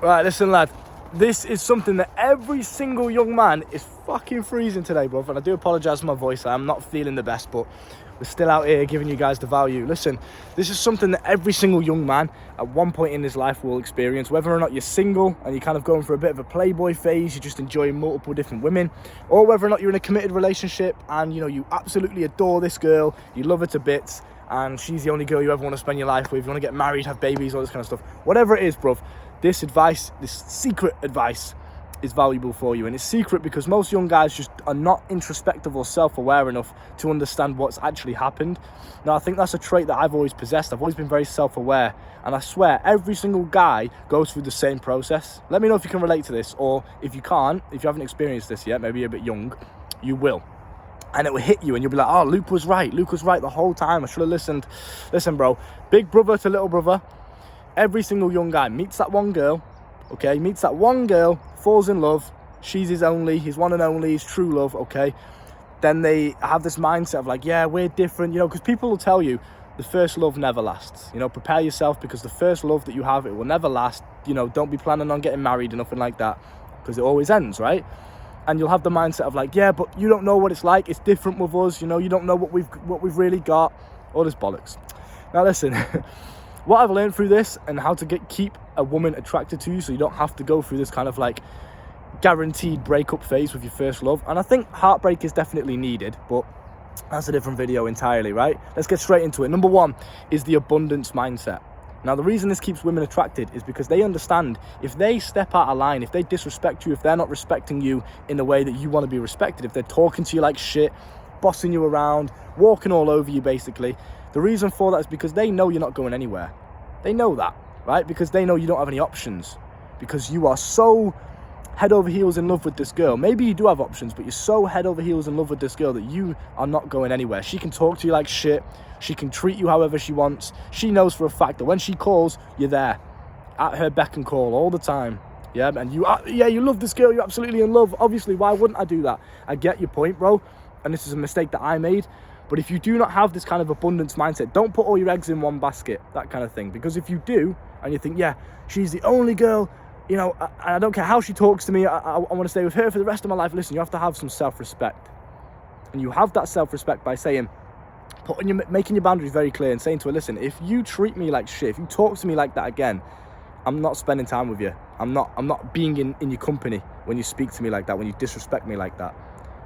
Right, listen, lad. This is something that every single young man is fucking freezing today, bro. And I do apologise for my voice. I'm not feeling the best, but we're still out here giving you guys the value. Listen, this is something that every single young man at one point in his life will experience. Whether or not you're single and you're kind of going for a bit of a playboy phase, you're just enjoying multiple different women, or whether or not you're in a committed relationship and, you know, you absolutely adore this girl, you love her to bits, and she's the only girl you ever want to spend your life with, you want to get married, have babies, all this kind of stuff. Whatever it is, bruv, this advice, this secret advice, is valuable for you. And it's secret because most young guys just are not introspective or self-aware enough to understand what's actually happened. Now, I think that's a trait that I've always possessed. I've always been very self-aware, and I swear every single guy goes through the same process. Let me know if you can relate to this, or if you can't, if you haven't experienced this yet, maybe you're a bit young, you will. And it will hit you and you'll be like, oh, Luke was right the whole time, I should have listened. Listen, bro, big brother to little brother, every single young guy meets that one girl, okay, falls in love, she's his one and only, his true love, okay. Then they have this mindset of like, yeah, we're different, you know, because people will tell you the first love never lasts. You know, prepare yourself, because the first love that you have, it will never last. You know, don't be planning on getting married or nothing like that, because it always ends, right? And you'll have the mindset of like, yeah, but you don't know what it's like, it's different with us, you know, you don't know what we've really got, all this bollocks. Now listen, what I've learned through this and how to keep a woman attracted to you so you don't have to go through this kind of like guaranteed breakup phase with your first love. And I think heartbreak is definitely needed, but that's a different video entirely, right? Let's get straight into it. Number one is the abundance mindset. Now, the reason this keeps women attracted is because they understand if they step out of line, if they disrespect you, if they're not respecting you in the way that you want to be respected, if they're talking to you like shit, bossing you around, walking all over you basically, the reason for that is because they know you're not going anywhere. They know that, right? Because they know you don't have any options, because you are so head over heels in love with this girl. Maybe you do have options, but you're so head over heels in love with this girl that you are not going anywhere. She can talk to you like shit. She can treat you however she wants. She knows for a fact that when she calls, you're there at her beck and call all the time. Yeah, and you love this girl. You're absolutely in love. Obviously, why wouldn't I do that? I get your point, bro. And this is a mistake that I made. But if you do not have this kind of abundance mindset, don't put all your eggs in one basket, that kind of thing. Because if you do, and you think, yeah, she's the only girl, you know, I don't care how she talks to me, I want to stay with her for the rest of my life. Listen, you have to have some self-respect. And you have that self-respect by saying, making your boundaries very clear and saying to her, listen, if you treat me like shit, if you talk to me like that again, I'm not spending time with you. I'm not being in your company when you speak to me like that, when you disrespect me like that.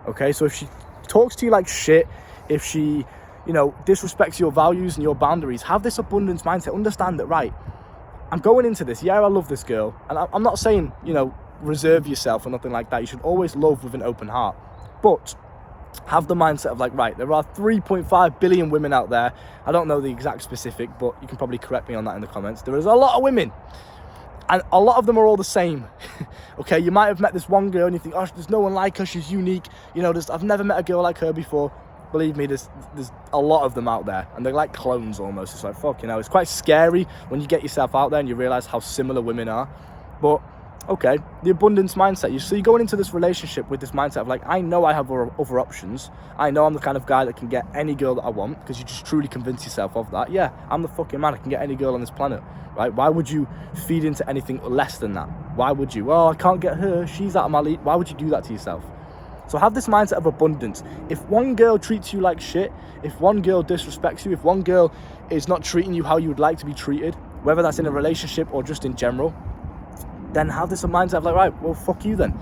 Okay, so if she talks to you like shit, if she, you know, disrespects your values and your boundaries, have this abundance mindset. Understand that, right, I'm going into this, yeah, I love this girl, and I'm not saying, you know, reserve yourself or nothing like that. You should always love with an open heart, but have the mindset of like, right, there are 3.5 billion women out there. I don't know the exact specific, but you can probably correct me on that in the comments. There is a lot of women, and a lot of them are all the same. Okay, you might have met this one girl and you think, oh, there's no one like her, she's unique, you know, I've never met a girl like her before. Believe me, there's a lot of them out there, and they're like clones almost. It's like, fuck, you know, it's quite scary when you get yourself out there and you realize how similar women are. But okay, the abundance mindset. So you're going into this relationship with this mindset of like, I know I have other options. I know I'm the kind of guy that can get any girl that I want, because you just truly convince yourself of that. Yeah, I'm the fucking man. I can get any girl on this planet, right? Why would you feed into anything less than that? Why would you? Well, I can't get her. She's out of my league. Why would you do that to yourself? So have this mindset of abundance. If one girl treats you like shit, if one girl disrespects you, if one girl is not treating you how you would like to be treated, whether that's in a relationship or just in general, then have this mindset of like, right, well, fuck you then.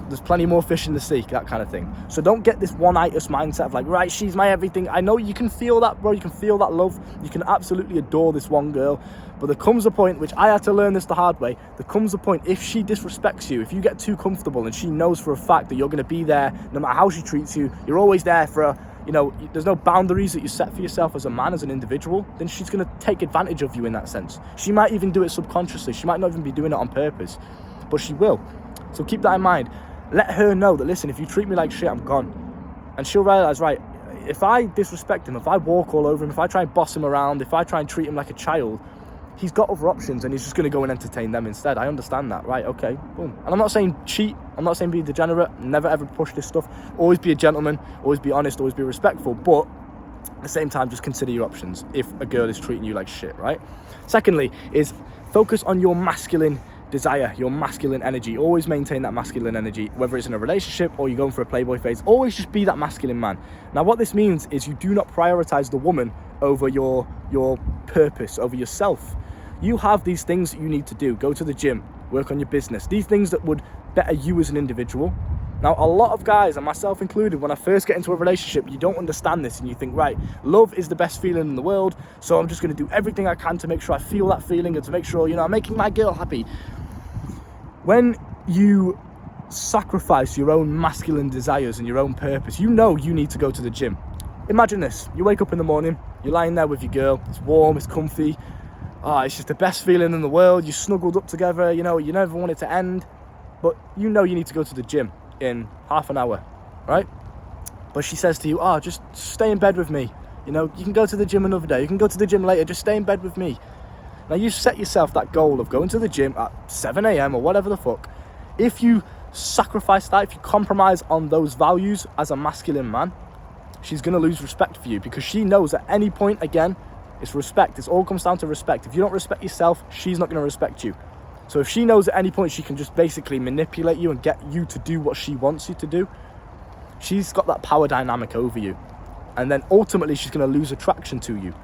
There's plenty more fish in the sea, that kind of thing. So don't get this one-itis mindset of like, right, she's my everything. I know you can feel that, bro. You can feel that love. You can absolutely adore this one girl. But there comes a point, which I had to learn this the hard way, there comes a point, if she disrespects you, if you get too comfortable and she knows for a fact that you're going to be there, no matter how she treats you, you're always there for her, you know, there's no boundaries that you set for yourself as a man, as an individual, then she's going to take advantage of you in that sense. She might even do it subconsciously. She might not even be doing it on purpose, but she will. So keep that in mind. Let her know that, listen, if you treat me like shit, I'm gone. And she'll realize, right, if I disrespect him, if I walk all over him, if I try and boss him around, if I try and treat him like a child, he's got other options and he's just going to go and entertain them instead. I understand that, right? Okay, boom. And I'm not saying cheat. I'm not saying be degenerate. Never ever push this stuff. Always be a gentleman. Always be honest. Always be respectful. But at the same time, just consider your options if a girl is treating you like shit, right? Secondly is focus on your masculine desire, your masculine energy. Always maintain that masculine energy, whether it's in a relationship or you're going for a playboy phase. Always just be that masculine man. Now, what this means is you do not prioritize the woman over your purpose, over yourself. You have these things that you need to do. Go to the gym, work on your business. These things that would better you as an individual. Now, a lot of guys, and myself included, when I first get into a relationship, you don't understand this and you think, right, love is the best feeling in the world, so I'm just going to do everything I can to make sure I feel that feeling and to make sure, I'm making my girl happy. When you sacrifice your own masculine desires and your own purpose, you need to go to the gym. Imagine this. You wake up in the morning, you're lying there with your girl, it's warm, it's comfy, it's just the best feeling in the world, you're snuggled up together, you never want it to end, but you need to go to the gym in half an hour, right? But she says to you, just stay in bed with me. You can go to the gym another day, you can go to the gym later, just stay in bed with me. Now, you set yourself that goal of going to the gym at 7 a.m. or whatever the fuck. If you sacrifice that, if you compromise on those values as a masculine man, she's going to lose respect for you, because she knows at any point, again, it's respect. It all comes down to respect. If you don't respect yourself, she's not going to respect you. So if she knows at any point she can just basically manipulate you and get you to do what she wants you to do, she's got that power dynamic over you. And then ultimately she's going to lose attraction to you,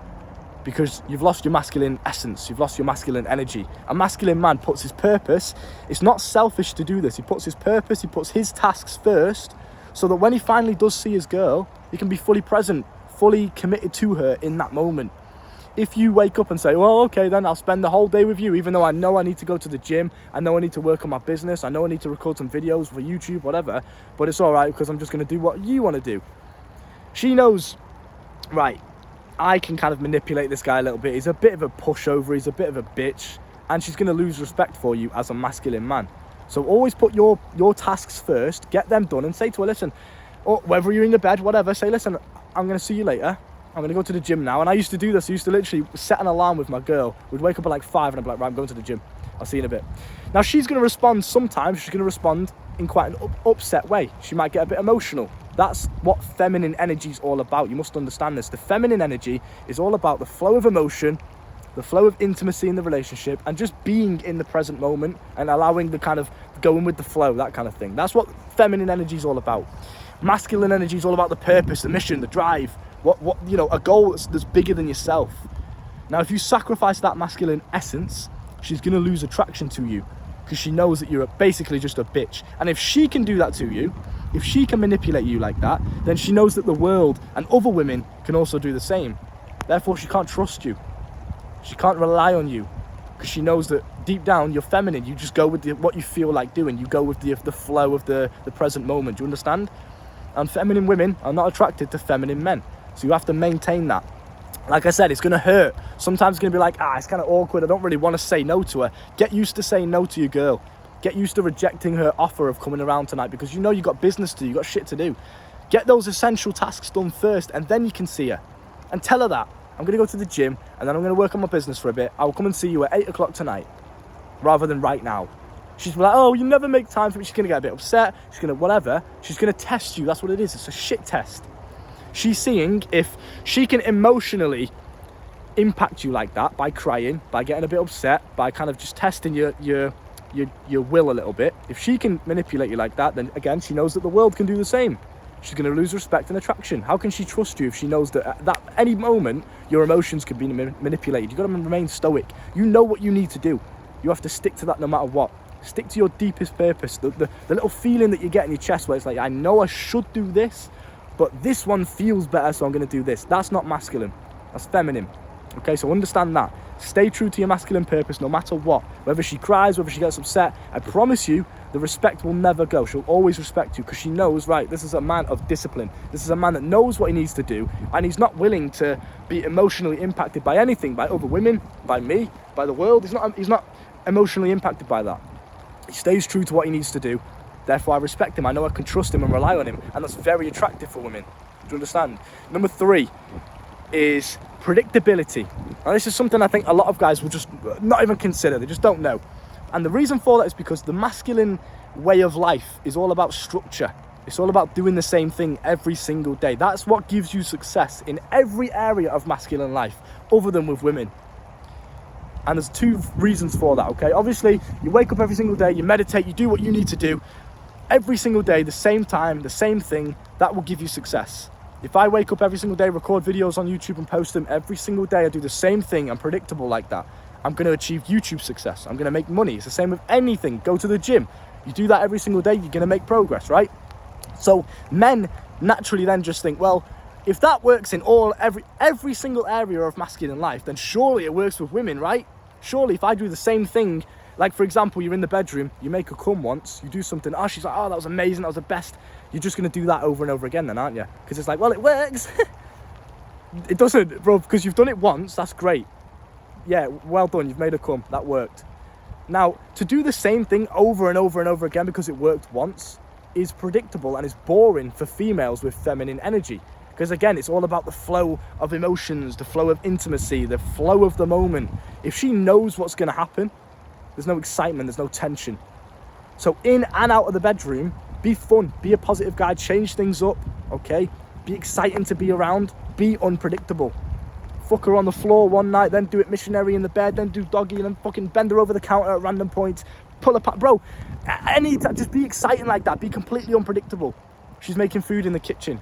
because you've lost your masculine essence, you've lost your masculine energy. A masculine man puts his purpose, it's not selfish to do this, he puts his purpose, he puts his tasks first, so that when he finally does see his girl, he can be fully present, fully committed to her in that moment. If you wake up and say, well, okay, then I'll spend the whole day with you, even though I know I need to go to the gym, I know I need to work on my business, I know I need to record some videos for YouTube, whatever, but it's all right because I'm just going to do what you want to do. She knows, right, I can kind of manipulate this guy a little bit. He's a bit of a pushover, he's a bit of a bitch, and she's going to lose respect for you as a masculine man. So always put your tasks first, get them done, and say to her, listen, or whether you're in the bed, whatever, say, listen, I'm going to see you later. I'm going to go to the gym now. And I used to do this. I used to literally set an alarm with my girl. We'd wake up at like 5 and I'd be like, right, I'm going to the gym. I'll see you in a bit. Now, she's going to respond sometimes. She's going to respond in quite an upset way. She might get a bit emotional. That's what feminine energy is all about. You must understand this. The feminine energy is all about the flow of emotion, the flow of intimacy in the relationship, and just being in the present moment and allowing the kind of going with the flow, that kind of thing. That's what feminine energy is all about. Masculine energy is all about the purpose, the mission, the drive, a goal that's bigger than yourself. Now, if you sacrifice that masculine essence, she's going to lose attraction to you, because she knows that you're basically just a bitch. And if she can do that to you, if she can manipulate you like that, then she knows that the world and other women can also do the same. Therefore, she can't trust you. She can't rely on you, because she knows that deep down you're feminine. You just go with what you feel like doing. You go with the flow of the present moment. Do you understand? And feminine women are not attracted to feminine men. So you have to maintain that. Like I said, it's going to hurt. Sometimes it's going to be like, it's kind of awkward. I don't really want to say no to her. Get used to saying no to your girl. Get used to rejecting her offer of coming around tonight, because you got business to do. You got shit to do. Get those essential tasks done first, and then you can see her. And tell her that. I'm going to go to the gym, and then I'm going to work on my business for a bit. I'll come and see you at 8 o'clock tonight, rather than right now. She's like, you never make time for me. She's going to get a bit upset. She's going to whatever. She's going to test you. That's what it is. It's a shit test. She's seeing if she can emotionally impact you like that, by crying, by getting a bit upset, by kind of just testing your will a little bit. If she can manipulate you like that, then again, she knows that the world can do the same. She's going to lose respect and attraction. How can she trust you if she knows that at any moment your emotions could be manipulated? You've got to remain stoic. You know what you need to do. You have to stick to that no matter what. Stick to your deepest purpose. The little feeling that you get in your chest where it's like, I know I should do this, but this one feels better, so I'm going to do this. That's not masculine. That's feminine. Okay, so understand that. Stay true to your masculine purpose no matter what. Whether she cries, whether she gets upset, I promise you, the respect will never go. She'll always respect you, because she knows, right, this is a man of discipline. This is a man that knows what he needs to do, and he's not willing to be emotionally impacted by anything, by other women, by me, by the world. He's not emotionally impacted by that. He stays true to what he needs to do. Therefore, I respect him. I know I can trust him and rely on him. And that's very attractive for women. Do you understand? Number 3 is predictability. Now, this is something I think a lot of guys will just not even consider. They just don't know. And the reason for that is because the masculine way of life is all about structure. It's all about doing the same thing every single day. That's what gives you success in every area of masculine life, other than with women. And there's two reasons for that, okay? Obviously, you wake up every single day, you meditate, you do what you need to do. Every single day, the same time, the same thing, that will give you success. If I wake up every single day, record videos on YouTube and post them every single day, I do the same thing, I'm predictable like that, I'm going to achieve YouTube success. I'm going to make money. It's the same with anything. Go to the gym. You do that every single day, you're going to make progress, right? So men naturally then just think, well, if that works in every single area of masculine life, then surely it works with women, right? Surely if I do the same thing, like for example, you're in the bedroom, you make her come once, you do something, oh, she's like, oh, that was amazing, that was the best. You're just going to do that over and over again then, aren't you? Because it's like, well, it works. It doesn't, bro, because you've done it once, that's great. Yeah, well done, you've made her come, that worked. Now, to do the same thing over and over and over again because it worked once is predictable and is boring for females with feminine energy. Because again, it's all about the flow of emotions, the flow of intimacy, the flow of the moment. If she knows what's going to happen, there's no excitement, there's no tension. So in and out of the bedroom, be fun, be a positive guy, change things up, okay? Be exciting to be around, be unpredictable. Fuck her on the floor one night, then do it missionary in the bed, then do doggy, and then fucking bend her over the counter at random points, pull apart. Bro, just be exciting like that, be completely unpredictable. She's making food in the kitchen.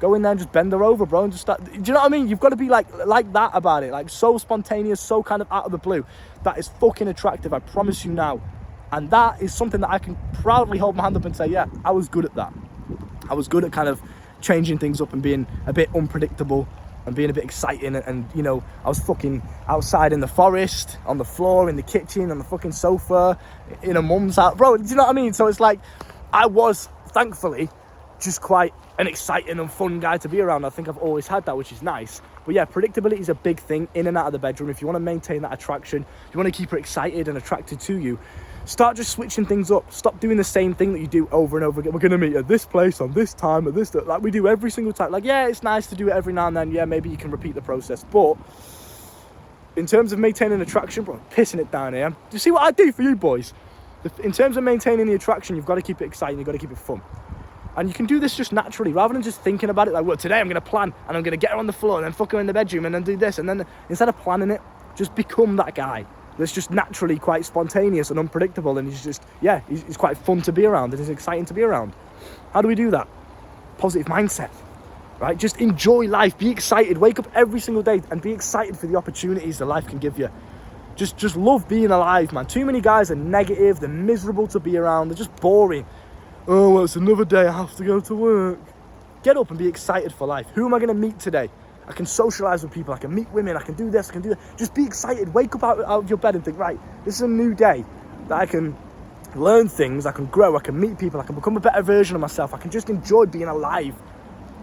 Go in there and just bend her over, bro, and just start. Do you know what I mean? You've got to be like that about it, like so spontaneous, so kind of out of the blue. That is fucking attractive, I promise you now. And that is something that I can proudly hold my hand up and say, yeah, I was good at that. I was good at kind of changing things up and being a bit unpredictable and being a bit exciting. And you know, I was fucking outside in the forest, on the floor, in the kitchen, on the fucking sofa, in a mum's house, bro. Do you know what I mean? So it's like, I was, thankfully, just quite an exciting and fun guy to be around. I think I've always had that, which is nice. But yeah, predictability is a big thing in and out of the bedroom. If you want to maintain that attraction, you want to keep her excited and attracted to you, start just switching things up. Stop doing the same thing that you do over and over again. We're going to meet at this place on this time, at this, like we do every single time. Like, yeah, it's nice to do it every now and then. Yeah, maybe you can repeat the process. But in terms of maintaining attraction, bro, I'm pissing it down here. Do you see what I do for you boys? In terms of maintaining the attraction, you've got to keep it exciting. You've got to keep it fun. And you can do this just naturally, rather than just thinking about it like, well, today I'm going to plan and I'm going to get her on the floor and then fuck her in the bedroom and then do this. And then instead of planning it, just become that guy that's just naturally quite spontaneous and unpredictable. And he's just, yeah, he's quite fun to be around and he's exciting to be around. How do we do that? Positive mindset, right? Just enjoy life, be excited, wake up every single day and be excited for the opportunities that life can give you. Just love being alive, man. Too many guys are negative, they're miserable to be around, they're just boring. Oh, well, it's another day, I have to go to work. Get up and be excited for life. Who am I going to meet today? I can socialise with people, I can meet women, I can do this, I can do that. Just be excited, wake up out of your bed and think, right, this is a new day that I can learn things, I can grow, I can meet people, I can become a better version of myself, I can just enjoy being alive.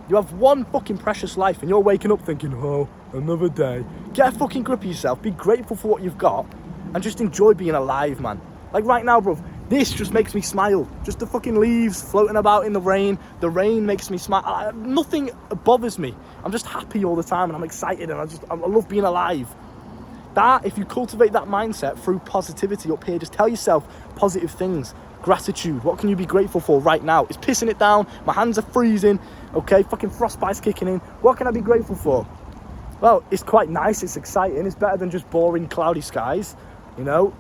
You have one fucking precious life and you're waking up thinking, oh, another day. Get a fucking grip of yourself, be grateful for what you've got and just enjoy being alive, man. Like right now, bro, this just makes me smile. Just the fucking leaves floating about in the rain makes me smile. Nothing bothers me. I'm just happy all the time and I'm excited and I love being alive. That, if you cultivate that mindset through positivity up here, just tell yourself positive things. Gratitude, what can you be grateful for right now? It's pissing it down, my hands are freezing, okay, fucking frostbite's kicking in. What can I be grateful for? Well, it's quite nice, it's exciting, it's better than just boring cloudy skies, you know.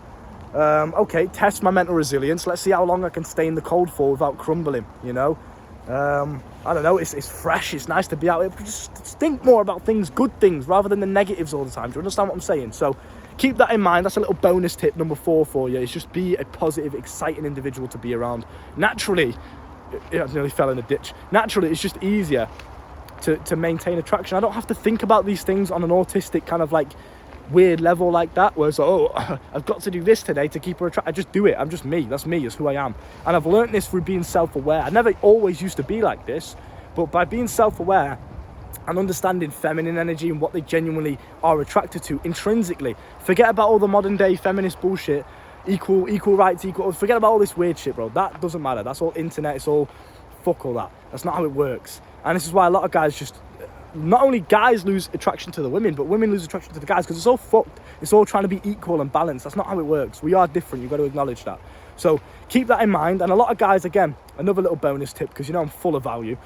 Okay, test my mental resilience. Let's see how long I can stay in the cold for without crumbling, you know. I don't know, it's fresh, it's nice to be out here. Just think more about things, good things, rather than the negatives all the time. Do you understand what I'm saying? So keep that in mind. That's a little bonus tip number 4 for you. Is just be a positive, exciting individual to be around. Naturally, I nearly fell in a ditch. Naturally, it's just easier to maintain attraction. I don't have to think about these things on an autistic kind of like weird level like that, where it's like, oh, I've got to do this today to keep her attracted. I just do it. I'm just me. That's me. That's who I am. And I've learned this through being self-aware. I never always used to be like this, but by being self-aware and understanding feminine energy and what they genuinely are attracted to intrinsically, forget about all the modern day feminist bullshit, equal rights, forget about all this weird shit, bro. That doesn't matter. That's all internet. It's all fuck all that. That's not how it works. And this is why a lot of guys just, not only guys lose attraction to the women, but women lose attraction to the guys because it's all fucked. It's all trying to be equal and balanced. That's not how it works. We are different. You've got to acknowledge that. So keep that in mind. And a lot of guys, again, another little bonus tip, because you know I'm full of value.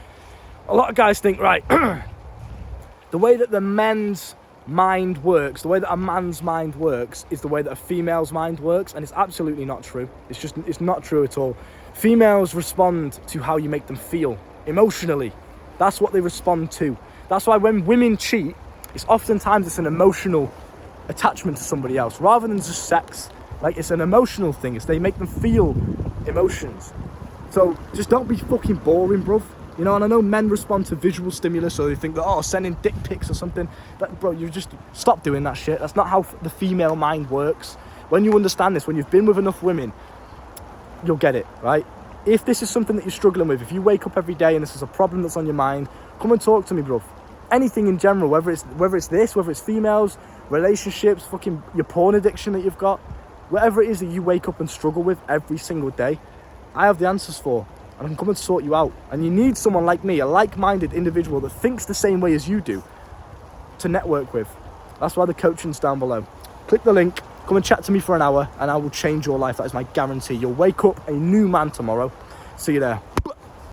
A lot of guys think, right, the way that the men's mind works, the way that a man's mind works is the way that a female's mind works, and it's absolutely not true. It's not true at all. Females respond to how you make them feel emotionally. That's what they respond to. That's why when women cheat, it's oftentimes an emotional attachment to somebody else rather than just sex. Like, it's an emotional thing. They make them feel emotions. So just don't be fucking boring, bruv. You know, and I know men respond to visual stimulus, so they think that, oh, sending dick pics or something. But bro, you just stop doing that shit. That's not how the female mind works. When you understand this, when you've been with enough women, you'll get it, right? If this is something that you're struggling with, if you wake up every day and this is a problem that's on your mind, come and talk to me, bruv. Anything in general, whether it's this, whether it's females, relationships, fucking your porn addiction that you've got, whatever it is that you wake up and struggle with every single day, I have the answers for, and I can come and sort you out. And you need someone like me, a like-minded individual that thinks the same way as you do, to network with. That's why the coaching's down below. Click the link, come and chat to me for an hour, and I will change your life. That is my guarantee. You'll wake up a new man tomorrow. See you there.